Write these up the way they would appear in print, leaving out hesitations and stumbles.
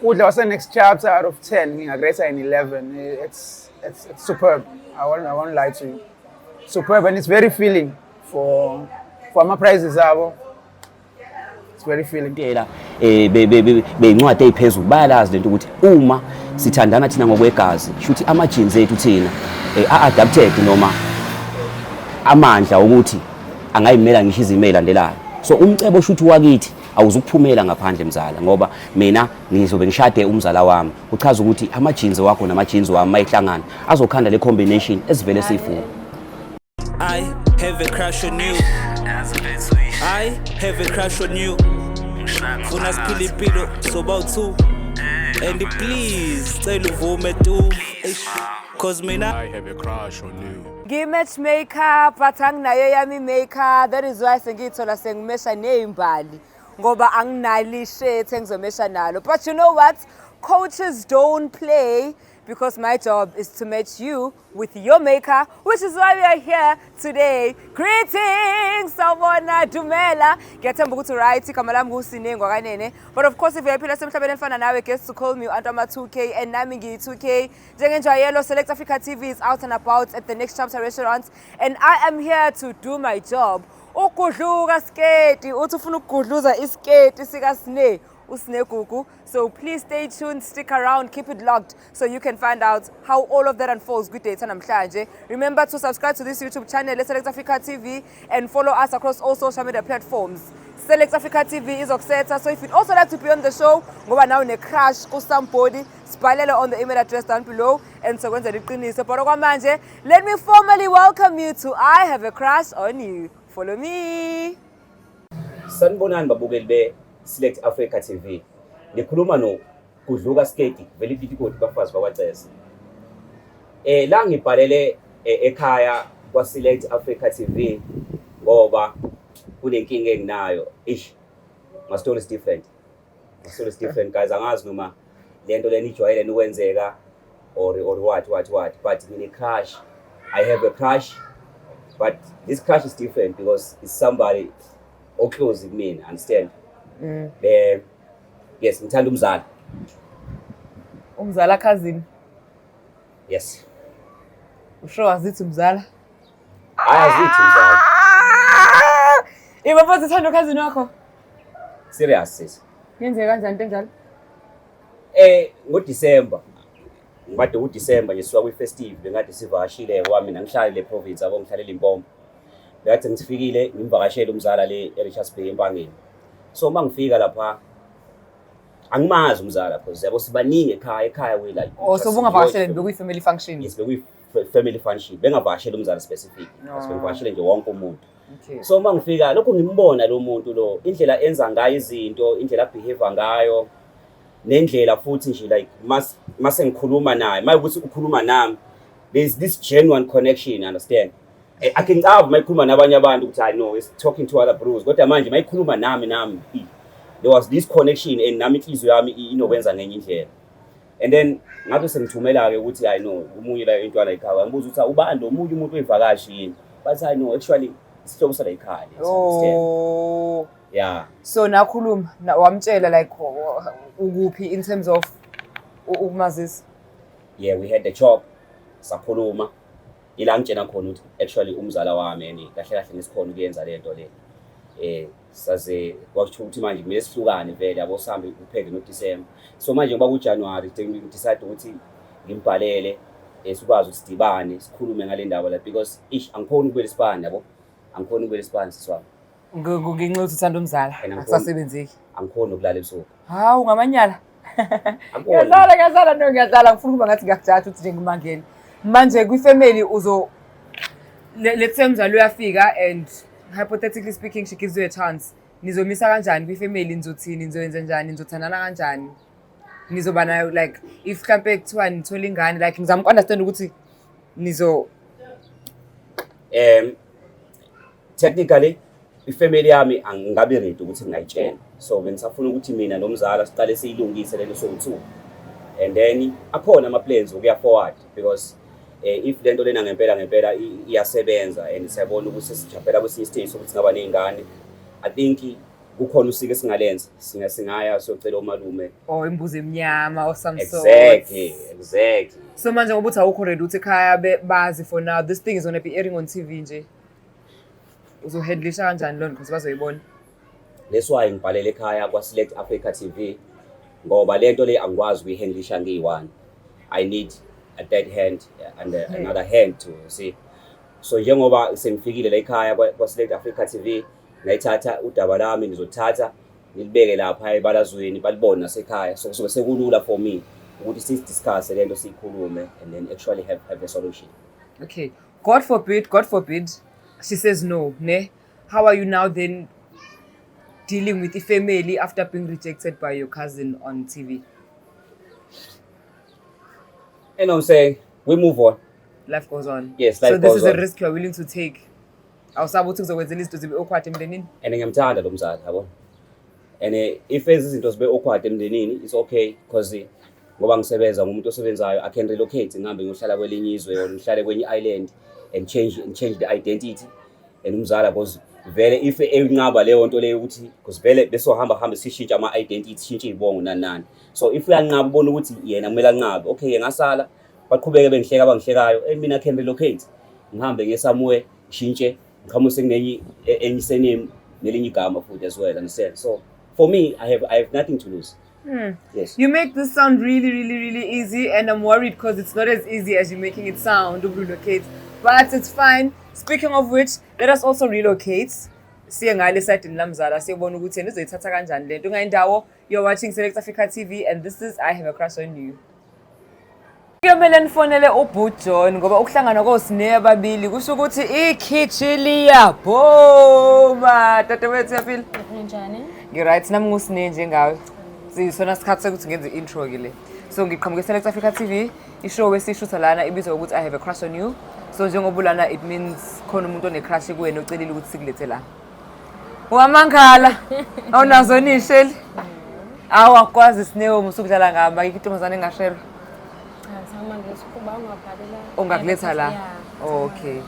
Udla was the next chapter out of 10. Ngingagrade in 11. It's superb. I won't lie to you. Superb, and it's very feeling for my prizes abo. It's very feeling. Tela beyincwadi eziphezulu bayalazi lento ukuthi uma sithandana thina ngokwegazi shuthi ama-genes ethu thina a-adapted noma amandla ukuthi angayimela ngisho izimo ezilandelayo. So umcebo shuthi wakithi awuzukuphumela ngaphandle mzala ngoba mina ngizobe ngishade umzala wami kuchaza ukuthi ama-genes wakho nama-genes wami mayihlangana azokhanda le combination esivele siyifuna. I have a crush on you. I have a crush on you. Funa siphila impilo sobawu-2 and please cela uvume tu cause mina I have a crush on you. Ngi-matchmaker but anginayo yami maker. That is why sengiyithola sengimesha ney'mbali ngoba anginalo ishethi engizomesha nalo. But you know what? Coaches don't play because my job is to match you with your maker, which is why we are here today. Greetings, Sawubona, Dumela. Ngiyathemba ukuthi right, igama lami nguSinengwa Kanene. But of course, if uyaphila semhlabeni elifana nawe, guess to call me u-Antama 2K and nami ngiyi-2K. Njengenjwayelo, Select Africa TV is out and about at the Next Chapter restaurant, and I am here to do my job. Ukudluka sketi, uthi ufuna ukugudluza isketi sika Sne. Usnegugu. So please stay tuned, stick around, keep it locked so you can find out how all of that unfolds. Good day, namhlanje. Remember to subscribe to this YouTube channel, Select Africa TV, and follow us across all social media platforms. Select Africa TV is Oxeta. So if you'd also like to be on the show, go now in a crash to somebody, spalele on the email address down below, and so let me formally welcome you to I Have a Crush on You. Follow me. Sanibonani babukeli be Select Africa TV. Ngikhuluma no Kudluka Sketi vele difficult bafazi bakwaXesa. La ngibhalele ekhaya kwa Select Africa TV ngoba kunenkinga enginayo. My story is different. My story is different guys. Angazi noma lento leni ijwayele ukwenzeka or what but in a crush I have a crush, but this crush is different because it's somebody close with me, understand? Yes, ngithanda umzala. Umzala cousin. Yes. Usho azithi umzala? Ayazithi umzala. Iba mfowethu uthanda cousin wakho? Serious sis. Yenze kanjani into enjalo? NgoDecember. Ngibade uDecember nje siwa kwi-festive bengathi sivakashile kwami nangihlale le province abo ngihlalela impompo. Ngathi ngisifikile ngimvakashela umzala le eRichards Bay empangeni. So mangifika lapha angimazi umzala because yabo sibaningi ekhaya we like. Oh so bungavakashele bekwi family function. Yes, bekwi family function. Bengavakashela umzala specific. Sibengivakashele nje wonke umuntu. Okay. So mangifika lokho ngimbona lo muntu lo indlela enza ngayo izinto, indlela behave ngayo nendlela futhi nje like mase ngikhuluma naye. Mayukuthi ukhuluma nami there's this genuine connection, understand? Akengicava mayikhuluma nabanye abantu ukuthi I know is talking to other bros kodwa manje mayikhuluma nami there was this connection and nami inhliziyo yami inokwenza ngenye indlela. And then ngabe sengithumela ke ukuthi I know umunye la intwana ekhaya ngibuza ukuthi ubani lo munye umuntu oyivakashi yini, but I know actually isihlobo sala ekhaya. Oh yeah, so nakhuluma wamtshela like ukuphi in terms of ukumazisa? Yeah, we had the job sakhuluma ila ngitshena khona ukuthi actually umzala wami yini kahle kahle ngisikhona ukuyenza lento le saze kwakusho ukuthi manje kumele sihlukane vele yabo sihambe kuphele noDecember. So manje ngoba kuJanuary decide ukuthi ngimbhalele sikwazi usidibane sikhulume ngale ndaba la because angikhona ukubela isibani yabo, angikhona ukubela isibani siswami. Nginxa ukuthi uthanda umzala akusasebenzeki. Angikhona ukulala ebusuku. Hawu ngamanyala. Ngiyazala ngiyazala ngifuna ukuba ngathi ngiyakujatha ukuthi nje ngimangele. Manje kwi-family let's say umzali uyafika and hypothetically speaking she gives you a chance. Nizomisa kanjani kwi-family, nizothini, nizoyenza njani, nizothandana kanjani? Nizoba nayo like if mhlampe kuthiwa nithola ingane like ngizama uku-understand ukuthi technically ifamily yami angabe ready ukuthi ngayitshela. So bengisafuna ukuthi mina nomzala siqale siyilungise lento so2 and then akhona ama plans ukuya forward because if lento lena ngempela iyasebenza and siyabona ukuthi sijaphela kwesinye stage sokuthi ngaba nezingane. I think kukhona usiko esingalenza singaya siyocela umalume. Or imbuzi emnyama or some sort. Exactly. So manje ngoba uthi awukho ready uthi ekhaya bazi for now this thing is going to be airing on TV nje. Uzohandlisha kanjani lona because bazoyibona? That's why ngibhalele ekhaya kwa Select Africa TV ngoba lento le angikwazi ukuyihandlisha ngiyi-one. I need a third hand and another hand to see. So njengoba sengifikile la ekhaya kwa Select Africa TV ngayithatha udaba lami ngizothatha ngilibeke lapha ebalazweni balibona nasekhaya so kusuke sekulula for me ukuthi sidiscuss lento siyikhulume and then actually have a solution. Okay. God forbid she says no, ne? How are you now then dealing with the family after being rejected by your cousin on TV? You know what I'm saying? We move on. Life goes on. Yes, life so this goes is a on. risk you are willing to take. Awusabe ukuthi kuzokwenza izinto zibe awkward emndenini? And ngiyamthanda lo mzala yabo. And if izinto zibe awkward emndenini it's okay because ngoba ngisebenza ngumuntu osebenzayo I can relocate ngihambe ngiyohlala kwelinye izwe or ngihlale kwenye island and change the identity and umzala because vele if enqaba leyo nto leyo ukuthi because vele besohamba sishintsha ama identity sishintshe izibongo nani so if uyanqaba ubona ukuthi yena kumele anqabe okay ngasala baqhubeke bengihleka abangihlekayo and mina can relocate ngihambe ngesamwe shintshe ngikhamuse kunenye enyisename nelinye igama futhi as well understand so for me I have nothing to lose. Yes. You make this sound really easy and I'm worried because it's not as easy as you're making it sound to relocate. But it's fine. Speaking of which, let us also relocate. Siye ngale side lamzala siyobona ukuthi yena uzoyithatha kanjani lento ngayindawo. You're watching Select Africa TV and this is I Have a Crush on You. Kuyomela nifonele uBoot John ngoba ukuhlangana kosine ababili kusho ukuthi ikhichili yaphuma. Tatewethu yaphila. Njani? Ngiright nami ngusine njengawe. Sisona sikhathi sokuthi ngenze intro ke le. So ngiqhamuke Select Africa TV, ishow esishutha lana ibizwa ukuthi I Have a Crush on You. So njengoba lana it means khona umuntu onecrush kuwena ucelile ukuthi sikulethe la. Wamangala. Awunazo nisheli? Awakwazi sinewe musukudlala ngaba ikintombazane engashelo. Samanje sikuba ungabhalela. Ungakuletha la. Okay.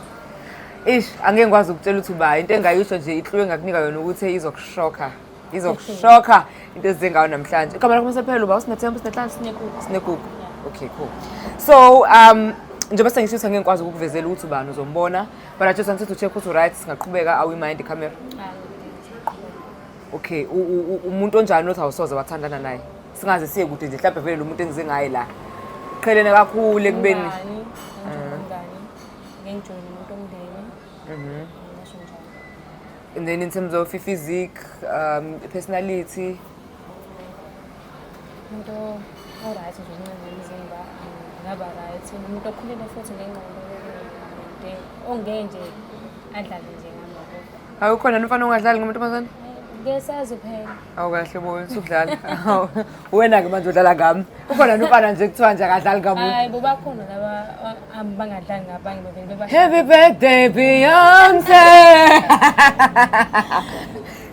Ish angeke ngikwazi ukutshela ukuthi uba into engayisho nje ihlwe ngakunika yona ukuthi izokushokha. Izokushokha into ezengayo namhlanje. Igama lakho masephela uba usinethemba sinehlansi sinekuku. Okay, cool. So njengoba sengishutha ngeke ngikwazi ukukuvezela ukuthi ubani uzombona but I just wanted to check ukuthi right singaqhubeka awu mind the camera. Okay, umuntu onjani othi awusoze wathandana naye. Singaze siye kude nje mhlawumbe vele lo muntu engize ngaye la. Qhelene kakhulu ekubeni ngani ngenjoyini umuntu omndeni. Ngisho njalo. And then in terms of physique, personality. Umuntu oright nje umzimba ngaba right umuntu okhulile futhi ngengqondo ongeke nje adlale nje ngamo. Awukhona nomfana ongadlali ngomantombazane? Ngesazi phela. Awukahle boy usudlala. Wena ke manje udlala ngami. Ukhona nomfana nje kuthiwa nje akadlali ngamuntu. Hayi bobakhona laba abangadlali ngabanye bevele beba. Happy birthday Beyonce.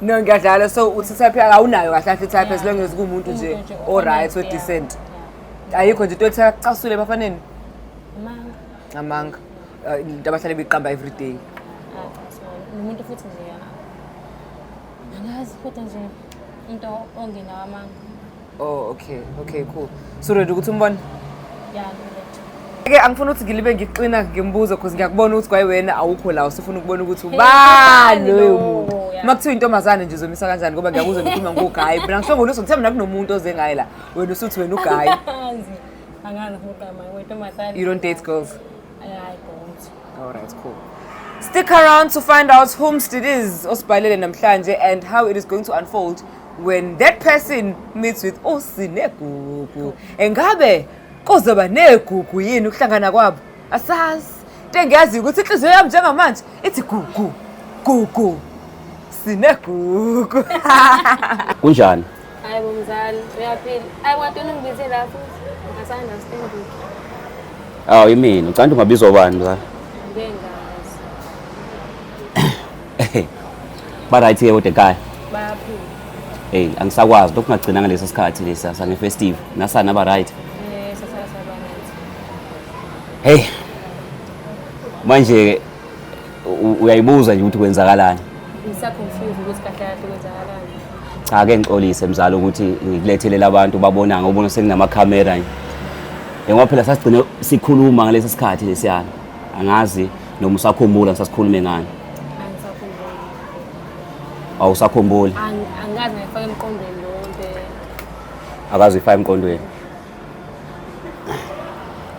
No ngiyadlala so uthi type awunayo kahle type as long as kuumuntu nje alright so decent. Ayikho nje into ethacasule bafaneni? Manga. Amanga. Into abahlale beqamba every day. So umuntu futhi nje angazi futhi nje into ongenawo amanga. Oh okay cool. So ready ukuthi umbone? Yeah, ngilethe. Ke angifuni ukuthi ngilibe ngiqina ngimbuzo because ngiyakubona ukuthi kwayiwena awukho la usufuna ukubona ukuthi ubani loyo muntu. Makuthiwa intombazane nje uzomisa kanjani ngoba ngiyakuzwa nikhuluma ngoguy. Mina ngisho ngoluso ngithemba nakunomuntu oze ngayi la. Wena usuthi wena uguy. Angazi ngogama wentombazane. You don't date girls? I don't. All right, cool. Stick around to find out whom it is osibhalele namhlanje and how it is going to unfold when that person meets with Osinegugu. Engabe kuzoba negugu yini ukuhlangana kwabo? Asazi. Into engiyazi ukuthi inhliziyo yami njengamanje ithi gugu. Sinegugu. Kunjani? Hayi bomzali, uyaphila. Hayi wadona ngibize la futhi. Ngisaunderstand it. Awu yimini, ucanda ungabizwa ubani mzala? Ngengazi. Baright ke kodwa ekhaya. Bayaphila. Hey, angisakwazi lokhu ngagcina ngalesa sikhathi lesa sange festive. Nasana ba right. Sasala sabanethe. Hey. Manje uyayibuza nje ukuthi kwenzakalani. Ngisa confused ukuthi kahle kahle kwenzakalani. Cha ake ngixolise mzala ukuthi ngikulethelele abantu babona ngobona sekunama-camera nje. Ngoba phela sasigcine sikhuluma ngalesi sikhathi lesiyana. Angazi noma usakhumbula sasikhulume ngani. Angisakhumbuli. Awusakhumbuli? Angazi ngifake emqondweni lonke. Akazi ifaya emqondweni.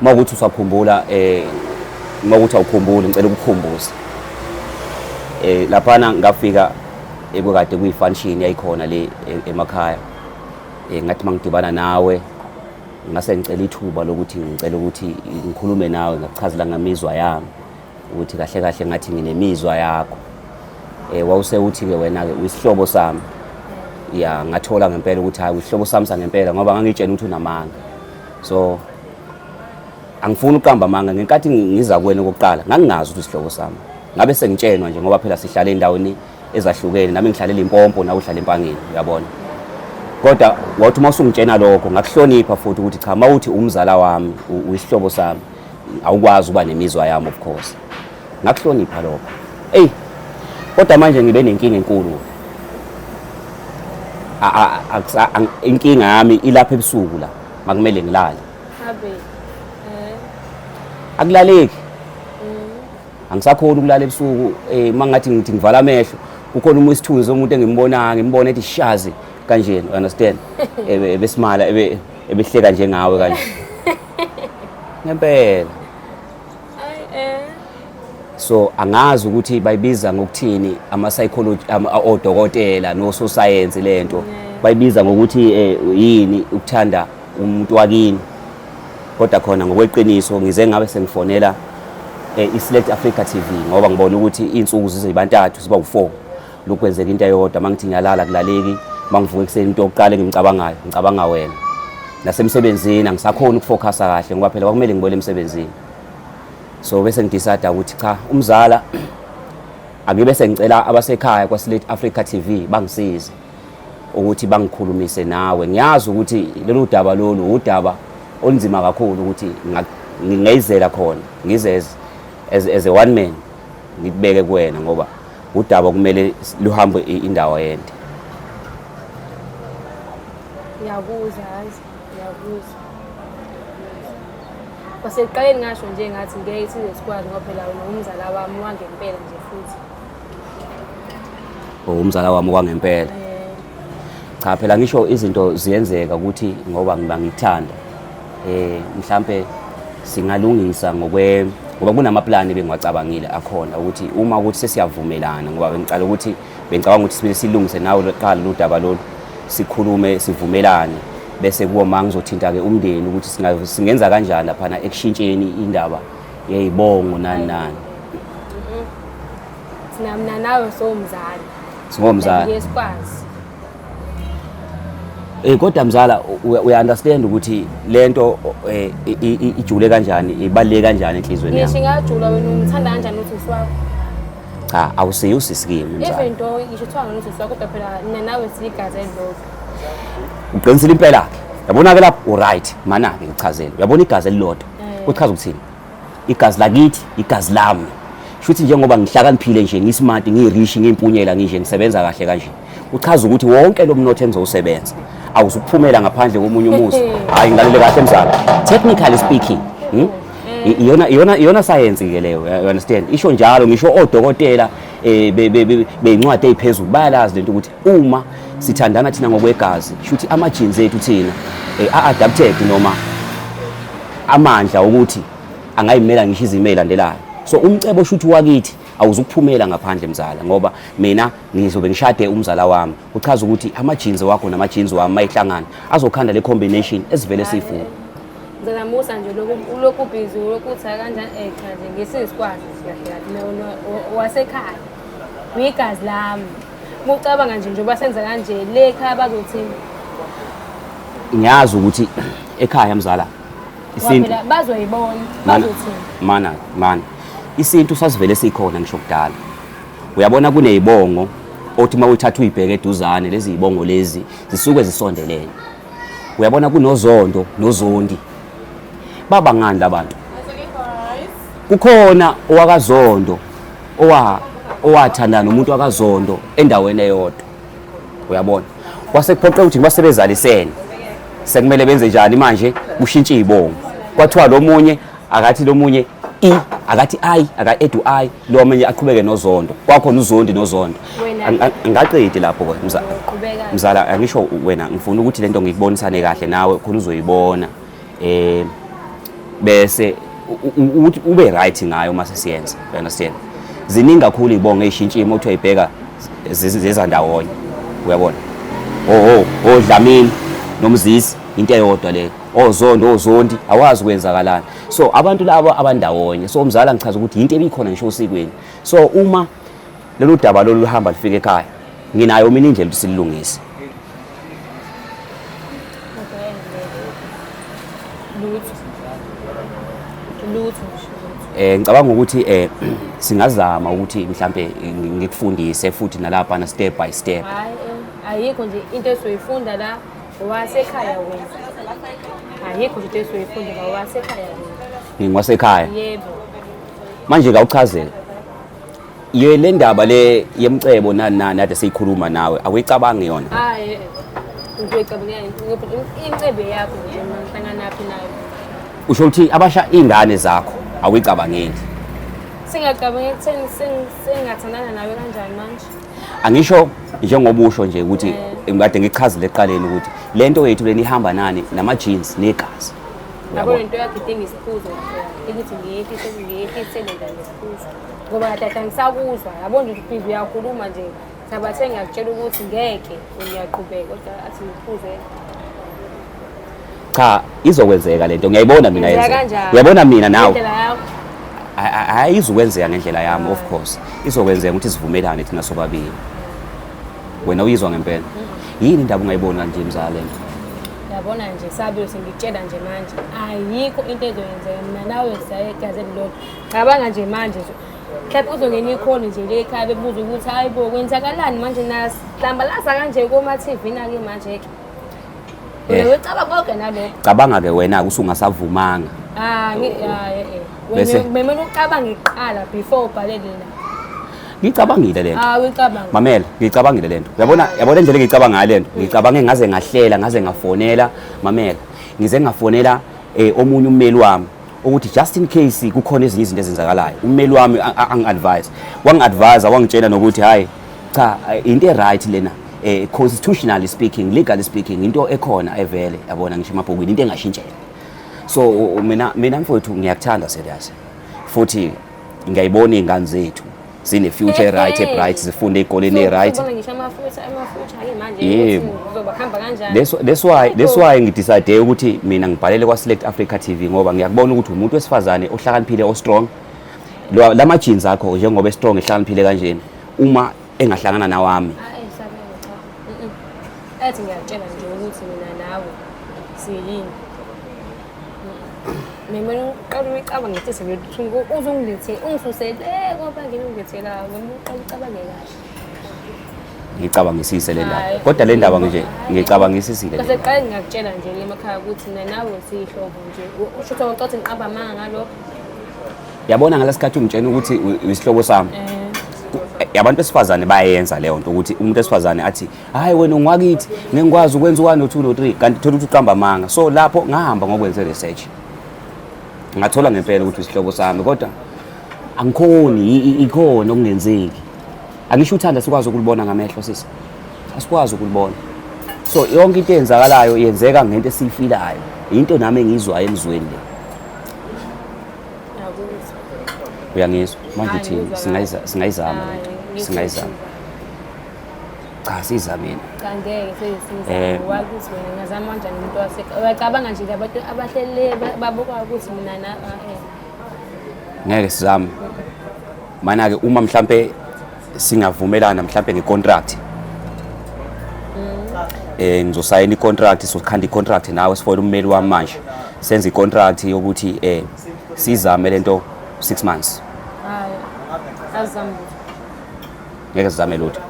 Mawukuthi usakhumbula mawukuthi awukhumbuli ngicela ukukhumbuza. Laphana ngafika ekukade kuyifunction yayikhona le emakhaya. Ngathi mangidibana nawe ngase ngicela ithuba lokuthi ngicela ukuthi ngikhulume nawe ngakuchazela ngamizwa yami ukuthi kahle kahle ngathi nginemizwa yakho. Wawuse uthi ke wena ke uyisihlobo sami. Ya ngathola ngempela ukuthi hayi uyisihlobo sami sangempela ngoba ngangitshela ukuthi unamanga. So angifuni uqamba amanga ngenkathi ngiza kuwena okokuqala ngangingazi ukuthi isihlobo sami. Ngabe sengitshenwa nje ngoba phela sihlala endaweni ezahlukene nami ngihlalela impompo nawe uhlala empangeni uyabona. Kodwa wathi uma usungitshena lokho ngakuhlonipha futhi ukuthi cha mawuthi umzala wami uyisihlobo sami awukwazi uba nemizwa yami of course. Ngakuhlonipha lokho. Kodwa manje ngibe nenkinga enkulu. Inkinga yami ilapha ebusuku la makumele ngilale. Habe. Akulaleki. Angisakhona ukulala ebusuku mangathi ngithi ngivala amehlo kukhona isithunzi somuntu ngimbona ethi shazi kanje you understand ebesimala ebehleka njengawe kanje ngempela so angazi ukuthi bayibiza ngokuthini ama psychology odokotela no science lento bayibiza ngokuthi yini ukuthanda umuntu wakini kodwa khona ngokweqiniso ngize ngabe sengifonela iSelect Africa TV ngoba ngibona ukuthi insuku zizibantathu siba u4 lokwenzeka into eyodwa mangithi ngiyalala kulaleki mangivuka ekseni into yokuqala ngicabanga wena nasemsebenzini angisakhona ukufocusa kahle ngoba phela kwakumele ngibole emsebenzini so bese ngidecide ukuthi cha umzala akibe sengicela abasekhaya kwaSelect Africa TV bangisize ukuthi bangikhulumise nawe ngiyazi ukuthi lolu daba lolu udaba olunzima kakhulu ukuthi ngingayizela khona ngizeze as a one man ngibeke kuwena ngoba udaba kumele luhambe indawo yende. Ngiyakuzwa yazi ngiyakuzwa. Kwaseqaleni ngasho nje ngathi ngeke size sikwazi ngoba phela umzala wami wangempela nje futhi. Umzala wami wangempela. Cha phela ngisho izinto ziyenzeka ukuthi ngoba ngibangithanda mhlambe singalungisa ngoba kunamaplani bengiwacabangile akhona ukuthi uma ukuthi sesiyavumelana ngoba bengicala ukuthi bengicabanga ukuthi sibile silungise nawe loqala ludaba lolu sikhulume sivumelane bese kuwa mangizothinta ke umndeni ukuthi singenza kanjani lapha ekushintsheni indaba yeyibongo nani. Sina nawe somzali. Singomzali. Yesikwazi. Kodwa mzala uya-understand ukuthi lento ijule kanjani ibaleke kanjani enhlizweni yami. Ngisho ngajula wena ungithanda kanjani uthi uswakho? Cha awusiyo usisikimi mzala. Even though ngisho kuthiwa ngokuthi uswakho kodwa phela nawe siyigazi elilodwa. Uqinisile impela yakhe. Yabona ke lapho right mana ke ngichazele. Uyabona igazi elilodwa. Uchaza ukuthini? Igazi lakithi, igazi lami. Shuthi njengoba ngihlakaniphile nje ngismart ngirich ngimpunyela ngisho ngisebenza kahle kanje. Uchaza ukuthi wonke lo mnotho engizowusebenza awuzukuphumela ngaphandle komunye umuzi. Hayi ngilalele kahle mzala. Technically speaking, iyona science ke leyo, you understand? Isho njalo ngisho odokotela beyincwadi eziphezulu bayalazi lento ukuthi uma sithandana thina ngokwegazi, shuthi ama genes ethu thina a-adapted noma amandla ukuthi angayimela ngisho izimo ezilandelayo. So umcebo shuthi wakithi awuzukuphumela ngaphandle mzala ngoba mina ngizobe ngishade umzala wami. Uchaza ukuthi ama genes wakho nama genes wami mayihlangana azokhanda le combination esivele siyifuna. Ngizela musa nje lokhu busy ukuthi kanjani cha nje ngesikwazi siyahlala wasekhaya. Uyigazi lami. Mucabanga nje njengoba senza kanje le ekhaya bazothini? Ngiyazi ukuthi ekhaya mzala isinto bazoyibona bazothini? Mana isinto sasivele sikhona ngisho kudala. Uyabona kunezibongo othi mawuthatha uyibheke eduzane lezi zibongo lezi zisuke zisondelene. Uyabona kunozondo nozondi. Baba ngani labantu? Kukhona owakazondo owathandana nomuntu wakazondo endaweni eyodwa. Uyabona? kwase kuphoqe ukuthi basebezalisene sekumele benze njani manje ushintshe izibongo kwathiwa lo munye akathi lo munye akathi aka-edu lo omunye aqhubeke noZondo kwakhona uZondi noZondo ngaqedi lapho ke mzala angisho wena ngifuna ukuthi lento ngikubonisane kahle nawe khona uzoyibona bese ube right ngayo mase siyenza you understand ziningi kakhulu izibongo ezishintshiwe uma uthi uyibheka zeza ndawonye uyabona Dlamini noMzisi into eyodwa le oZondo oZondi awazi kwenzakalana so abantu labo abandawonye so umzala ngichaza ukuthi into ebikhona ngisho usikweni so uma lelo daba lolu luhamba lifike ekhaya nginayo mina indlela usilungise ngicabanga ukuthi singazama ukuthi mhlambe ngikufundise futhi nalapha na step by step ayikho nje into esoyifunda la wasekhaya wena ayikho nje into esoyifunda la wasekhaya wena ngingwasekhaya yebo manje awuchazela ye le ndaba le yemcebo nani ade siyikhuluma nawe awuyicabangi yona ngicabanga incebe yakho nje mangihlangana naphi nayo usho ukuthi abasha ingane zakho awuyicabangeli singacabanga ekutheni sengathandana nawe kanjani manje angisho njengoba usho nje ukuthi ngikade ngichazile eqaleni ukuthi lento yethu leni ihamba nani nama jeans negazi yabo into yakhe idinga isiphuzo ukuthi ngiyehlise le ndaba isiphuzo ngoba tata ngisakuzwa yabo nje ukuthi uyakhuluma nje sabathe ngiyakutshela ukuthi ngeke ngiyaqhubeka kodwa athi ngiphuze cha izokwenzeka lento ngiyayibona mina yenza ngiyabona mina nawe ayizukwenzeka ngendlela yami of course izokwenzeka ukuthi sivumelane thina sobabili wena uyizwa ngempela yini indaba ungayibona nje mzala yabona nje sabe sengitshela nje manje ayikho into ezoyenzeka mina nawe sayegazeli lodwa cabanga nje manje mhlawumbe uzongena ikhona nje le ekhaya bebuza ukuthi hayibo kwenzakalani manje nasilambalaza kanje kuma TV nake manje ke wecabanga konke nalokho cabanga ke wena usungasavumanga Wena ucabanga iqala before ubhalele la. Ngicabangile lento. Uyicabanga. Mamela, ngicabangile lento. Yabona indlela engicabanga ngayo lento. Ngicabange ngaze ngahlela, ngaze ngafonela Mamela. Ngize ngafonela omunye ummeli wami ukuthi just in case kukhona ezinye izinto ezenzakalayo. Ummeli wami angi-advise. Wangi-advise wangitshela nokuthi hayi cha into right lena. Constitutionally speaking, legally speaking into ekhona evele yabona ngisho emabhukwini into engashintshela. So mina mfowethu ngiyakuthanda serious futhi ngiyayibona izingane zethu zine future bright zifunde ezikoleni right ubona ngisho amafutha ke manje uzoba kanjani that's why ngidecide ukuthi mina ngibhalele kwa Select Africa TV ngoba ngiyakubona ukuthi umuntu wesifazane ohlakaniphile o strong lama jeans akho njengoba strong ehlakaniphile kanjeni uma engahlangana nawami ethi ngiyatshela nje ukuthi mina nawe siyini mina uqala uyicabanga ngithi sengiyothunga uzongilethe ungisusele ngoba nginongilethela wena uqala ucabange kahle ngicabangisise le ndaba kodwa le ndaba nje ngicabangisisile bese qala ngiyakutshela nje le emakhaya ukuthi nawe siyihlobo nje usho ukuthi uqothe ngiqaba amanga ngalokho yabona ngalesikhathi ungitshena ukuthi uyisihlobo sami yabantu besifazane bayenza leyo nto ukuthi umuntu esifazane athi hayi wena ungwakithi ngengikwazi ukwenza 1 no 2 no 3 kanti thola ukuthi uqamba amanga so lapho ngahamba ngokwenza research ngathola ngempela ukuthi isihlobo sami kodwa angikhoni ikhona okungenzeki angisho uthanda sikwazi ukulibona ngamehlo sisi asikwazi ukulibona so yonke into eyenzakalayo yenzeka ngento esifilayo into nami engizwayo emzweni le uyangizwa manje thini singayizama cha sizameni ngeke sesiza wakuthi wena ngazama kanjani umuntu wasekhaya uyacabanga nje abantu abahlele babuka ukuthi mina na ngeke sizame mana ke uma mhlambe singavumelana mhlambe ngecontract ngizosayina icontract sokhanda icontract nawe sifole ummeli wami manje senze icontract yokuthi sizame lento 6 months hayi azama ngeke sizame lutho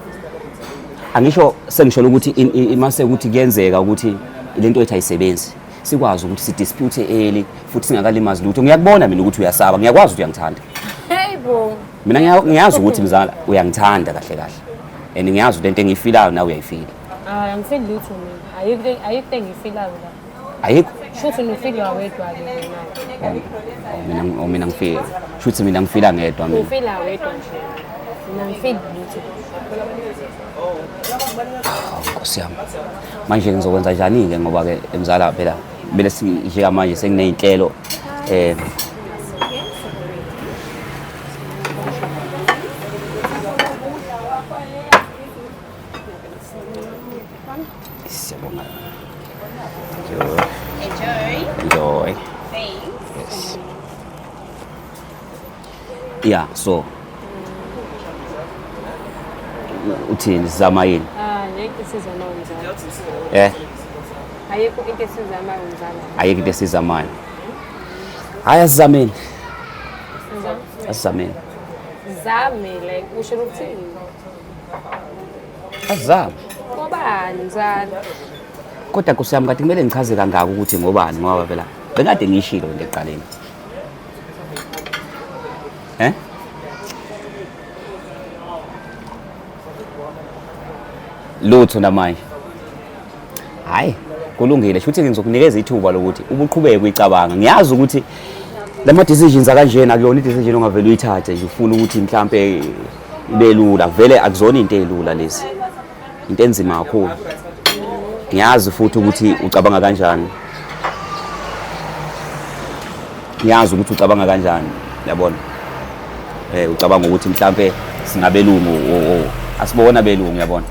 angisho sengisho ukuthi imase ukuthi kuyenzeka ukuthi lento ethu ayisebenzi sikwazi ukuthi si dispute early futhi singakalimazi lutho ngiyakubona mina ukuthi uyasaba ngiyakwazi ukuthi uyangithanda hayibo mina ngiyazi ukuthi mzala uyangithanda kahle kahle and ngiyazi lento engiyifilayo nawe uyayifila Angifeel lutho mina. Ayikho engiyifilayo la. Ayikho. Shuthi nofila wedwa-ke wena. Mina ngifile. Shuthi mina ngifila ngedwa mina. Ufila wedwa nje. Mina angifeel lutho. Nkosi yami. Manje ngizokwenza njani-ke ngoba-ke emzala phela kumele njeka manje senginey'nhlelo siyabonga. Enjoy. Yes. Yeah, so uthini sizama yini? Ayikho isizama umzala. Ayikho into esizama umzala. Ayikho into esizamayo. Hayi asizameni. Asizameni. Zame like usho ukuthini? Asizame. Ngobani mzala? Kodwa Nkosi yami kade kumele ngichaze kangaka ukuthi ngobani ngoba phela bekade ngishilo nje ekuqaleni. Lutho namanje. Hayi, kulungile. Futhi ngizokunikeza ithuba lokuthi ubuqhubeke uyicabanga. Ngiyazi ukuthi lama decisions akanjena akuyona i-decision ongavela uyithathe nje ufuna ukuthi mhlambe ibe lula. Vele akuzona into elula lezi. Into enzima kakhulu. Ngiyazi futhi ukuthi ucabanga kanjani. Ngiyazi ukuthi ucabanga kanjani, yabona. Ucabanga ukuthi mhlambe singabelungu asibona belungu yabona.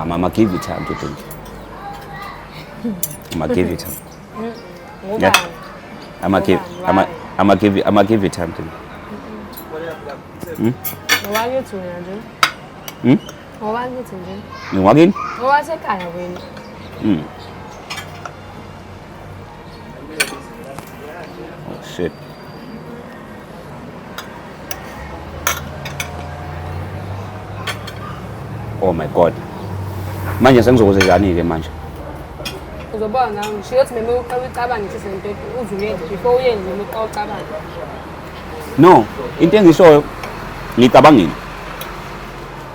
Mama give you time to think. I'ma give you time. Yeah. I'ma give you time to think. Ngoba ngiyothunya nje. Ngoba ngithi nje. Ngwakini? Ngoba sekhaya wena. Oh shit. Oh my god. Manje sengizokwenza njani-ke manje? Uzobona nawe ngisho ukuthi meme uqabanga ngithi sento uzuyenze before uyenze meme uqabanga. No, into engishoyo ngicabangile.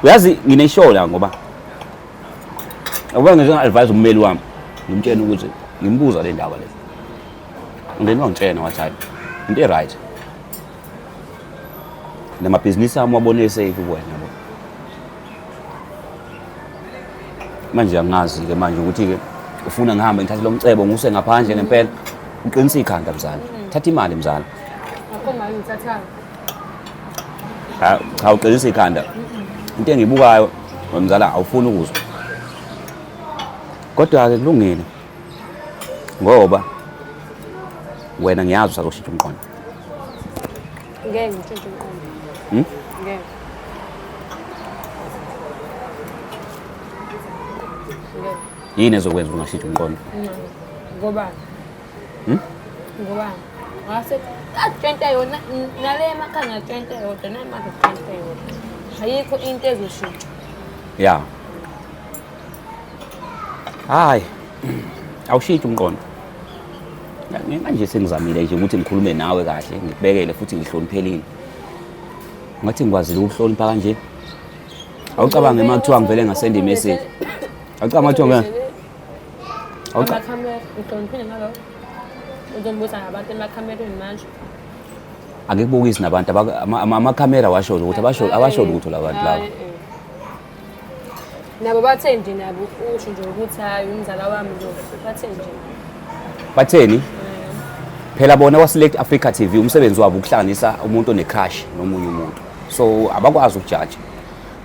Uyazi ngineshow la ngoba ngize ngi-advise ummeli wami ngimtshela ukuthi ngimbuza le ndaba le. Ngene wangitshena wathi hayi into e-right. Namabhizinisi ami wabone safe kuwena yabo. Manje angazi-ke manje ukuthi-ke ufuna ngihambe ngithathe lo mcebo nguse ngaphandle ngempela. Uqinisa ikhanda mzala. Thatha imali mzala. Akho mali ngithathayo. Cha uqinisa ikhanda. Into engiyibukayo wemzala awufuni ukuzwa. Kodwa-ke kulungile. Ngoba wena ngiyazi usazoshintsha umqondo. Ngeke ngitshintshe umqondo. Ngeke. Yini ezokwenza ungashintsha umqondo? Ngoba. Ngoba. Ngase 20 yona nale emakhanga 20 yodwa namanje 20 yodwa. Ayikho into ezoshintsha. Yeah. Hayi. Awushintsha umqondo. Manje sengizamile nje ukuthi ngikhulume nawe kahle, ngikubekele futhi ngihloniphelile. Ngathi ngikwazile ukuhlonipha kanje. Awucabange uma kuthiwa ngivele ngasenda imessage. Awucabanga ukuthi ngene. Amakhamera uhloniphile ngalo. Uzombuza ngabantu emakhamereni manje. Akekubukisi nabantu amakhamera washo ukuthi abasho ukuthi labantu laba. Nabo bathe nje nabo usho nje ukuthi hayi umzala wami lo bathe nje. Batheni? Phela bona waSelect Africa TV umsebenzi wabo ukuhlanganisa umuntu onecrush nomunye umuntu. So abakwazi ukujudge.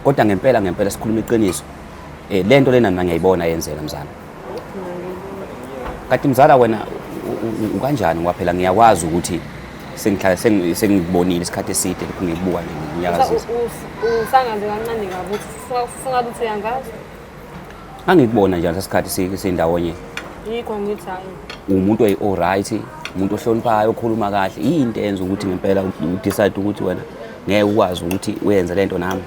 Kodwa ngempela sikhuluma iqiniso. Lento lena mina ngiyayibona yenzeka mzala. Kanti mzala wena ukanjani ngoba phela ngiyakwazi ukuthi sengibonile isikhathi eside lokhu ngibuka ngiyakazisa. Usangaze kancane kabi ufuna ukuthi uyangazi. Angikubona njalo isikhathi sendawonye. Yikho ngithi hayi. Umuntu oyi-alright, umuntu ohloniphayo, okhuluma kahle. Yinto enza ukuthi ngempela udecide ukuthi wena ngeke ukwazi ukuthi uyenze lento nami.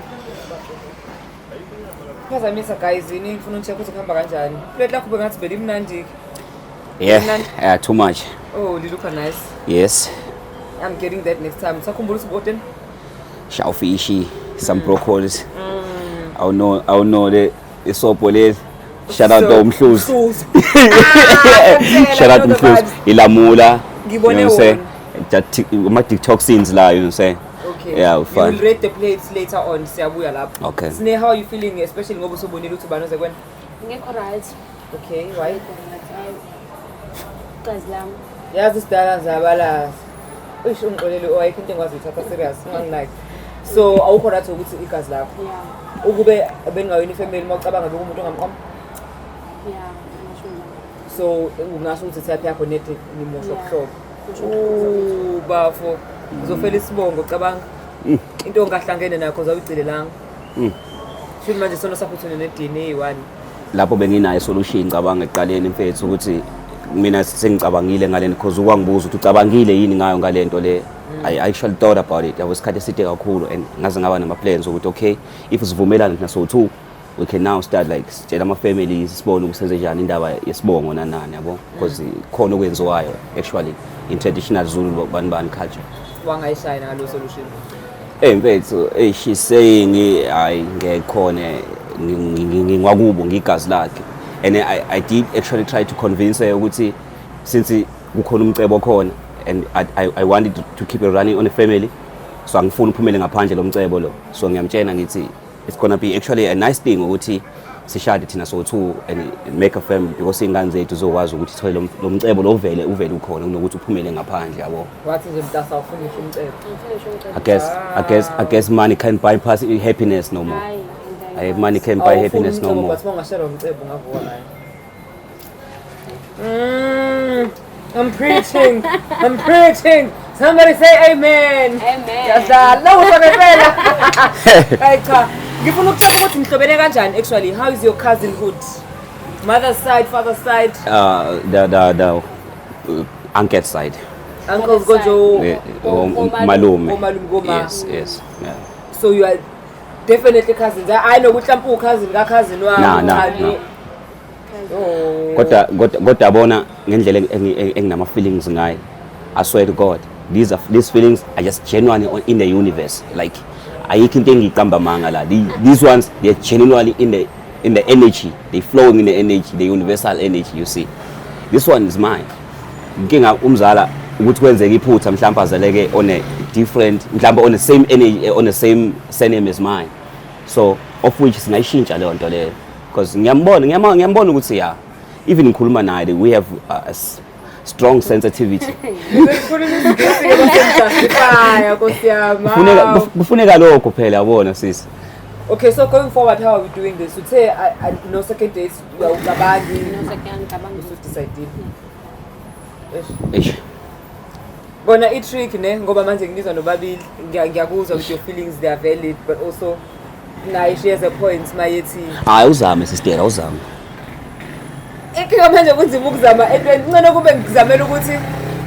Phazamisa guys yini ngifuna ukucheck ukuthi kuhamba kanjani. Plate lakho bengathi vele imnandi. Yeah, too much. Oh, you look nice. Yes. I'm getting that next time. Sakhumbula ukuthi boten. Shellfish, some broccolis. awuno le isobho leli. Shout out to Umhluzi. Shout out to Umhluzi. Ilamula. Ngibone wona. TikToksins la, you know say. Okay. Yeah, you fine. will rate the plates later on. Siyabuya lapho. Okay. Sine, how are you feeling, especially ngoba usubonile ukuthi banoze kwena? ngekho right Okay, why? gazi lami Yazi isidala zabalazi. Usho ungixolele oyike into engwazi uthatha serious. Ngangilike. So awukho right ukuthi igazi lakho. yeah Ukube beningawini family mawucabanga beke umuntu ongamqoma. yeah ngisho njalo. So ungasho ukuthi type yakho neti nimosho Yeah. kuhlobo. Bafo. Uzofela isibongo cabanga. Into ongahlangene nakho zawugcilelanga. Futhi manje sono saphuthune ne DNA 1. Lapho benginayo solution ngicabanga eqaleni mfethu ukuthi mina sengicabangile ngaleni because ukwangibuza ukuthi ucabangile yini ngayo ngalento le. I actually thought about it. Yawesikhathi eside kakhulu and ngaze ngaba nama plans ukuthi okay if sivumelana naso 2 we can now start like sitshela ama families sibone ukusenze njani indaba yesibongo nanani yabo because khona okwenziwayo actually in traditional Zulu bani culture. Wangayishaya ngalo solution. Mfethu she's saying hayi ngekhona ngingwakubo ngigazi lakhe and I did actually try to convince her ukuthi since kukhona umcebo khona and I wanted to keep it running on the family so angifuni uphumele ngaphandle lomcebo lo so ngiyamtshena ngithi it's gonna be actually a nice thing ukuthi sishade thina so 2 and make a family because ingane zethu zokwazi ukuthi thole lomcebo lo uvele ukhona kunokuthi uphumele ngaphandle yabo. Wathi nje mntasa ufunisha umcebo. I guess money can't buy happiness no more. Money can't buy happiness no more. But mangashela umcebo ngavuka naye. I'm preaching. I'm preaching. Somebody say amen. Amen. Yadala uzongempela. Hey cha, ngifuna ukuthola ukuthi nihlobene kanjani actually. How is your cousinhood? Mother's side, father's side, The uncle's side. uncles Gojo. Malume. Goma. Yes. Yeah. So you are definitely cousins. I know ukuthi mhlawumbe cousin ka cousin wami. No. Oh. Kodwa yabona ngendlela enginama feelings ngayo. I swear to God, these feelings are just genuinely in the universe. Like ayikho into engiqamba manga la. These ones they are genuinely in the energy. They flowing in the energy, the universal energy, you see. This one is mine. Nginga umzala ukuthi kwenzeka iphutha mhlawumbe azaleke on a different mhlawumbe on the same energy on the same surname as mine. So of which singayishintsha leyo nto leyo because ngiyambona ukuthi yeah even ngikhuluma naye we have a strong sensitivity. Kufuneka lokho phela yabona sisi. Okay, so going forward, how are we doing this? You'd say no second dates, you are Ugabangi. no second kabanga So decided. Eish. Bona i-trick ne ngoba manje ngizwa nobabili ngiyakuzwa with your feelings they are valid but also naye she has a point mayethi Hayi uzame sister uzame. Ikhika manje kunzima ukuzama entweni ngcono kube ngizamela ukuthi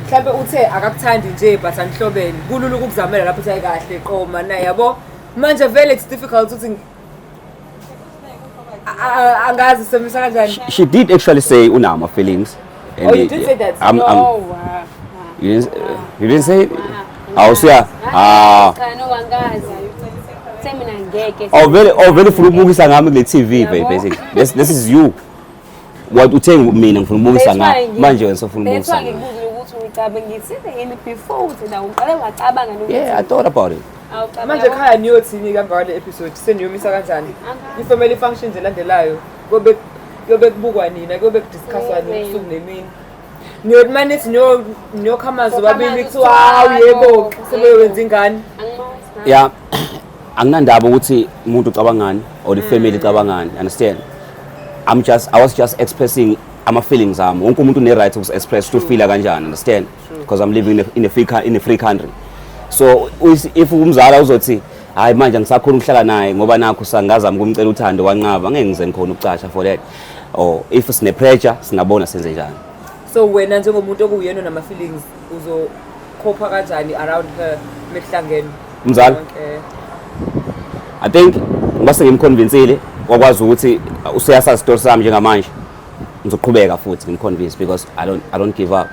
mhlambe uthe akakuthandi nje but anihlobene kulula ukuzamela lapho uthi kahle qoma naye yabo manje vele it's difficult ukuthi angazi semisa kanjani. She did actually say unama feelings. Oh, you did say that? wow You didn't say it? Awusiya. Kana wangazi semina ngeke Vele ufuna ukubukisa ngami kule TV basically. This is you. What uthenga mina ngifuna ukubukisa ngami manje wena sofuna ukubukisa. That's why ngikubuza ukuthi ucabange ngithini yini before uthi na uqale wacabanga nokuthi Yeah, I thought about it. Manje khaya niyothini kangale episode seniyomisa kanjani? I-family functions elandelayo kuyobe kubukwa nina kuyobe kudiscusswa usuku nemini. Niyodimanithi niyokhamazi babili kuthiwa hawu yebo sebeyowenza ingane. Yeah. Anginandaba ukuthi umuntu ucabangani or the family icabangani, understand? I was just expressing ama feelings ami. Wonke umuntu une right to express to feel kanjani, understand? Because I'm living in a free country. So if umzala uzothi hayi manje ngisakhona ukuhlala naye ngoba nakho sangazama ukumcela uthando wanqaba ngeke ngize ngikhona ukucasha for that. Or if sine pressure singabona senze njani. So wena njengomuntu okuyena nama feelings uzokhopha kanjani around her mehlangene? Umzala I think base ngimconvinceile wakwazi ukuthi useyasazi story sami njengamanje ngizoqhubeka futhi ngimconvince because I don't give up.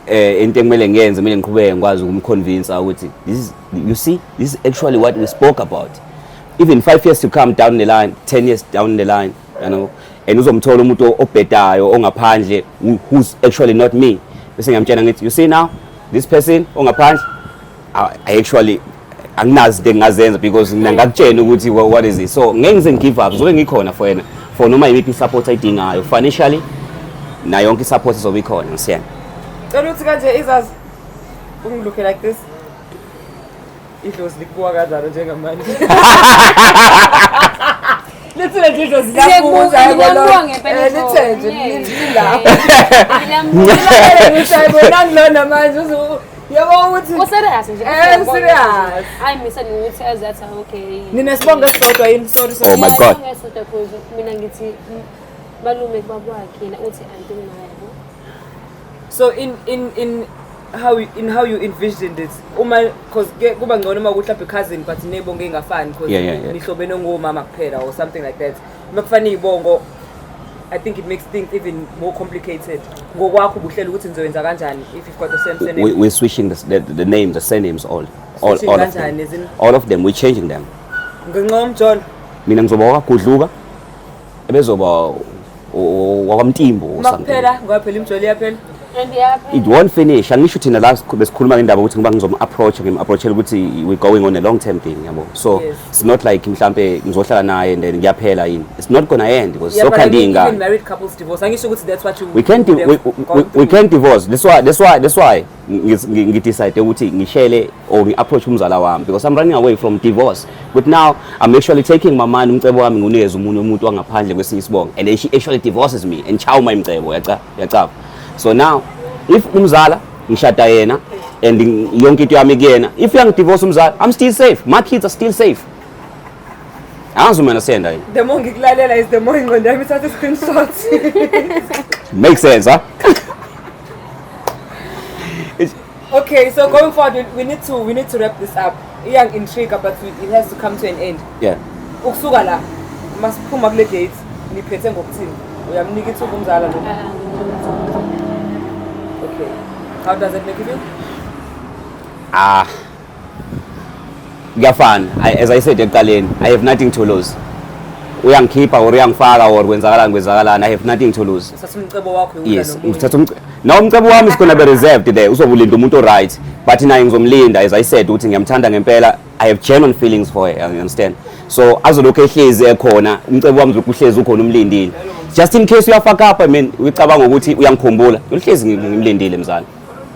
Into ekumele ngiyenze ngiqhubeke ngikwazi ukumconvince ukuthi this is actually what we spoke about. even 5 years to come down the line, 10 years down the line, you know, and uzomthola umuntu obhedayo ongaphandle who's actually not me. Bese ngiyamtshela ngithi, you see now, this person ongaphandle, I actually anginazi into engazenza because mina ngakutshela ukuthi what is it. So ngeke ngize ngigive up, zoke ngikhona for yena, for noma yiphi support ayidingayo financially na yonke support izobe ikhona ngisiyena. Cela ukuthi kanje izazi ungilook like this. Idlozi likubuka kanjalo njengamanje. Let's let idlozi lakubuza ngiyabonga ngempela. Lithenje lila. Ngiyabonga. Ngiyabona ngilona manje yabo ukuthi Userious nje. serious. Hayi misa ngithi azathi okay. Nina sibonga sisodwa yini sorry Oh my God. Ngesodwa cause mina ngithi malume kubaba wakhe na uthi anti naye. So in how you envisioned it because kuba ngcono uma ukuthi cousin but nebonge engafani because Yeah. nihlobene ngomama kuphela or something like that makufana ibongo I think it makes things even more complicated ngokwakho ubuhlela ukuthi nizowenza kanjani if you've got the same surname. We're switching the names, the surnames, all of them. All of them, we're changing them. Ngincoma John Mina ngizoba wakagudluka ebezoba wakwamtimbo or something. makuphela ngoba phela imjoli yaphela. And yeah. It won't finish. Angisho thina la besikhuluma ngendaba ukuthi ngiba ngizom-approach ukuthi we're going on a long term thing, yabo. So Yes. it's not like mhlambe ngizohlala naye and then ngiyaphela yini. It's not gonna end because Yeah, so but I mean, khandinga. even married couples divorce angisho ukuthi that's what you We can't would have gone we through. can't divorce. That's why ngidecide ukuthi ngishele or ngi-approach umzala wami because I'm running away from divorce. But now I'm actually taking my man umcebo wami ngunikeza umuntu wangaphandle kwesinye isibongo and then she actually divorces me and chawuma imcebo yacaba. So now if umzala ngishada yena and yonke into yami kuyena, if uyangidivorce umzala, I'm still safe. My kids are still safe. Angazi uma understand yini. The more ngikulalela is the more ingqondo yami ithatha screenshots. Makes sense, huh? Okay, so going forward, we need to wrap this up. Iyang intrigue, but it has to come to an end. Yeah. Ukusuka la, masiphuma kule date, niphethe ngokuthini. Uyamnika ithuba umzala lo. Okay. How does it make you feel? Kuyafana. As I said ekuqaleni, I have nothing to lose. Uyangikhipha or uyangifaka or kwenzakalani, I have nothing to lose. Uthatha umcebo wakho Yes, now umcebo wami is gonna be reserved there. Uzobulinda umuntu right, but naye ngizomlinda. As I said ukuthi ngiyamthanda ngempela. I have genuine feelings for her, you understand? So azolokhu ehlezi ekhona, umcebo wami uzokuhlezi ukhona umlindile. Just in case uyafaka up, I mean, ucabanga ukuthi uyangikhumbula. Uhlezi ngimlindile mzala.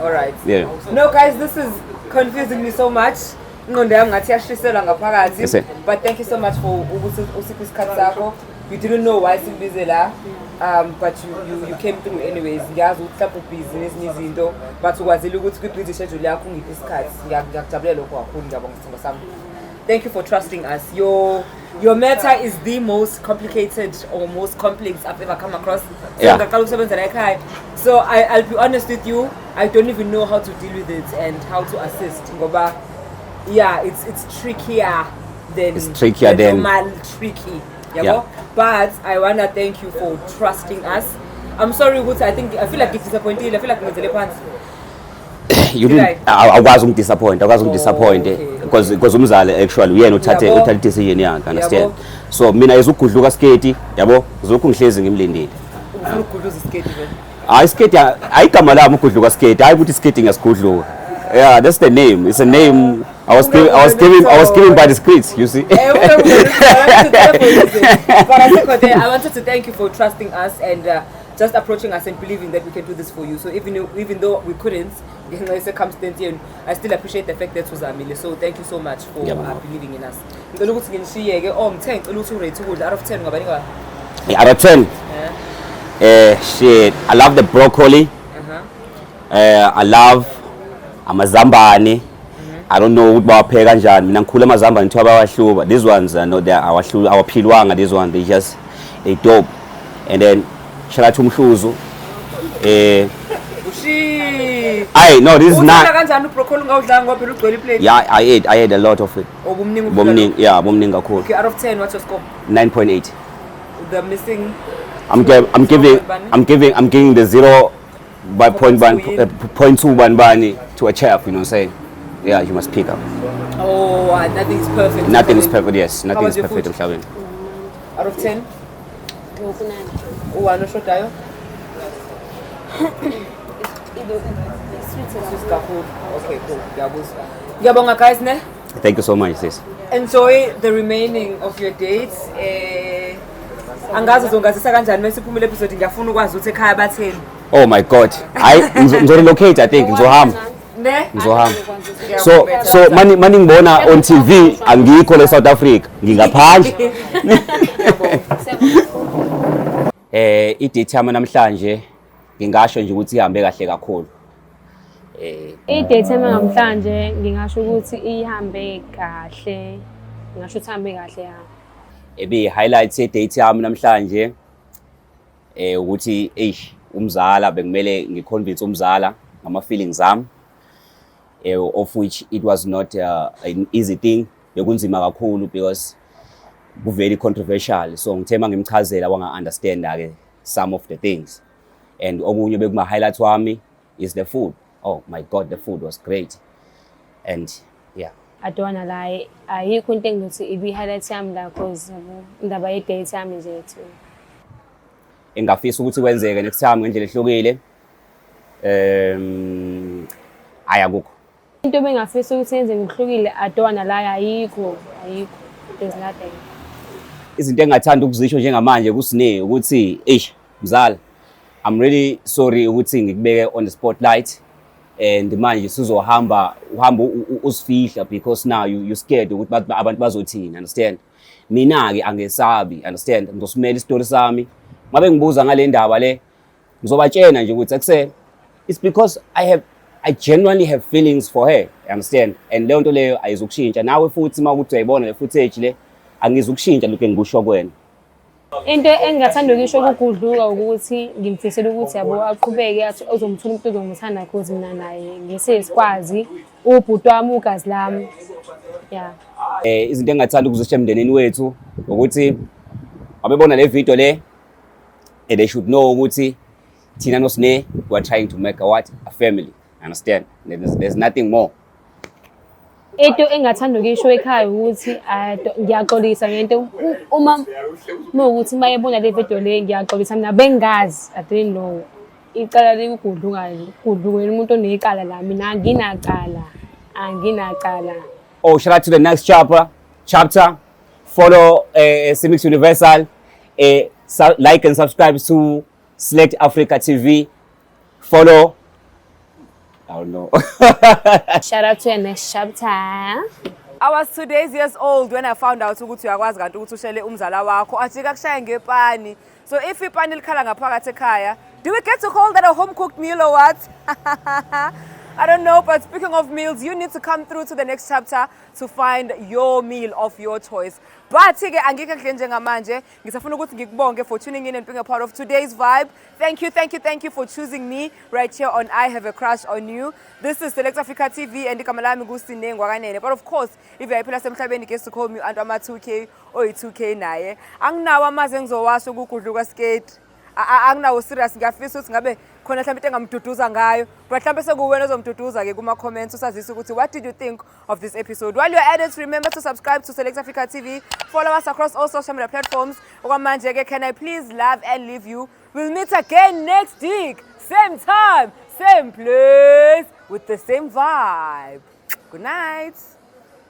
All right. Yeah. No guys, this is confusing me so much. Ingqondo yami ngathi yashiselwa ngaphakathi. Yes, sir. But thank you so much for ukuthi usiphe isikhathi sakho. You didn't know why sikubize la. But you came through anyways. Ngiyazi ukuthi mhlawumbe ubhizi nezinye izinto, but ukwazile ukuthi kwi-busy schedule yakho ungiphe isikhathi. Ngiyakujabulela lokho kakhulu ngiyabonga isithembu sami. Thank you for trusting us. Your matter is the most complicated or most complex I've ever come across. Yeah. So I'll be honest with you, I don't even know how to deal with it and how to assist. Ngoba, yeah, it's trickier than normal tricky. Yeah. But I wanna thank you for trusting us. I'm sorry, Guta, I feel like it's disappointing. I feel like ngizele phansi. You didn't. I wasn't disappointed because umzali actually uyena uthathe decision yakhe, understand? So mina izugudluka skate, yabo, zokhu ngihlezi ngimlindile. Ufuna ukugudluza iskate vele. Hayi skate ayigama lami ugudluka skate, hayi ukuthi skate ngiyasigudluka. Yeah, that's the name. It's a name I was given by the streets, you see. But I wanted to thank you for trusting us and just approaching us and believing that we can do this for you. So even though we couldn't, in the circumstance, I still appreciate the fact that it was Amile. So thank you so much for believing in us. Out of 10, Out of 10. Shit. I love the broccoli. I love amazambane. I don't know what bawapheka kanjani. Mina ngikhula amazambane nithiwa bayawahluba. These ones no, they are awaphilwanga. These ones they just dope. And then shout to umhluzu. No, this is not. Yeah, I ate a lot of it. Yeah, bomning kakhulu. Okay, out of 10, what's your score? 9.8. The missing. I'm giving the 0 by 0.2 banbani to a chef, you know what I'm saying? Yeah, you must pick up. Oh, nothing's perfect. Nothing is perfect, yes. Nothing was is your perfect food? emhlabeni. Out of 10? Ngokunani. Uwani oshodayo? Sweet Kakhulu. Okay, cool. Ngiyabuzwa. Ngiyabonga guys ne. Thank you so much, sis. Enjoy the remaining of your dates. Angazi uzongazisa kanjani mase iphumile episode ngiyafuna ukwazi ukuthi ekhaya batheni. Oh my God. Ngizorelocate, I think. Ngizohamba. Ne? Ngizohamba. So mani ngibona on TV angikho le South Africa. Ngingaphandle. I-date yami namhlanje ngingasho nje ukuthi ihambe kahle kakhulu. I-date yami namhlanje ngingasho ukuthi ihambe kahle. Ngingasho ukuthi ihambe kahle ya. Ebi highlights ye-date yami namhlanje ukuthi umzala bekumele ngiconvince umzala ngama feelings ami, of which it was not an easy thing. Bekunzima kakhulu because very controversial, so ngithema ngimchazela wanga understand ke some of the things. And omunye bekuma highlights wami is the food. Oh my God, the food was great. And yeah, Adwana la ayikho into engithi ibi-highlight yami la cause indaba ye-date yami nje ethu. engafisa ukuthi kwenzeke next time ngendlela ehlukile ayakukho. Into bengafisa ukuthi yenze ngokuhlukile Adwana la ayikho. There's nothing. Izinto engathanda ukuzisho njengamanje kusine ukuthi mzala, I'm really sorry ukuthi ngikubeke on the spotlight, and manje sizohamba usifihla because now you scared ukuthi abantu bazothini, understand? Mina ke angesabi, understand? Ngizosumela istory sami. Ngabe ngibuza ngale ndaba le ngizobatshena nje ukuthi akusele it's because I genuinely have feelings for her, understand? And leyo nto leyo ayizukushintsha. Nawe futhi makuthi uyayibona le footage le angizukushintsha lokho engikusho kwena. Into engingathanda ukisho ukugudluka ukuthi ngimfisela ukuthi yabo aqhubeke athi uzomthola umuntu ozomthanda because mina naye ngisesikwazi ubhuti wami ugazi lami. Yeah. Izinto engathanda ukuzisho emndenini wethu ukuthi abebona le video le, they should know ukuthi thina noSine we are trying to make a family, understand? There's nothing more. Into engathanda ukisho ekhaya ukuthi ngiyaxolisa ngento uma ukuthi mayebona le video le ngiyaxolisa mina bengazi I didn't know icala likugudlukela umuntu onecala la mina anginacala. Oh, shout out to the next chapter. Follow Cemix Universal, like and subscribe to Select Africa TV. Follow, I don't know. Shout out to your next chapter. I was 2 years old when I found out ukuthi uyakwazi kanti ukuthi ushele umzala wakho ajika kushaya ngepani. So if ipani likhala ngaphakathi ekhaya, do we get to call that a home cooked meal or what? I don't know, but speaking of meals, you need to come through to the next chapter to find your meal of your choice. But ke angike khle njengamanje, ngisafuna ukuthi ngikubonge for tuning in and being a part of today's vibe. Thank you for choosing me right here on I Have a Crush on You. This is Select Africa TV and igama lami nguSine Ngwakanene. But of course, if you're phela semhlabeni gets to call me under ama 2K or 2K naye. Anginawo amaze ngizowasho ukugudluka skate. Anginawo serious ngiyafisa ukuthi ngabe khona mhlawumbe into engamduduza ngayo, but mhlawumbe sekuwena ozomduduza ke kuma comments usazisa ukuthi what did you think of this episode. While you're at it, remember to subscribe to Select Africa TV, follow us across all social media platforms. Okwamanje ke can I please love and leave you. We'll meet again next week, same time, same place with the same vibe. Good night.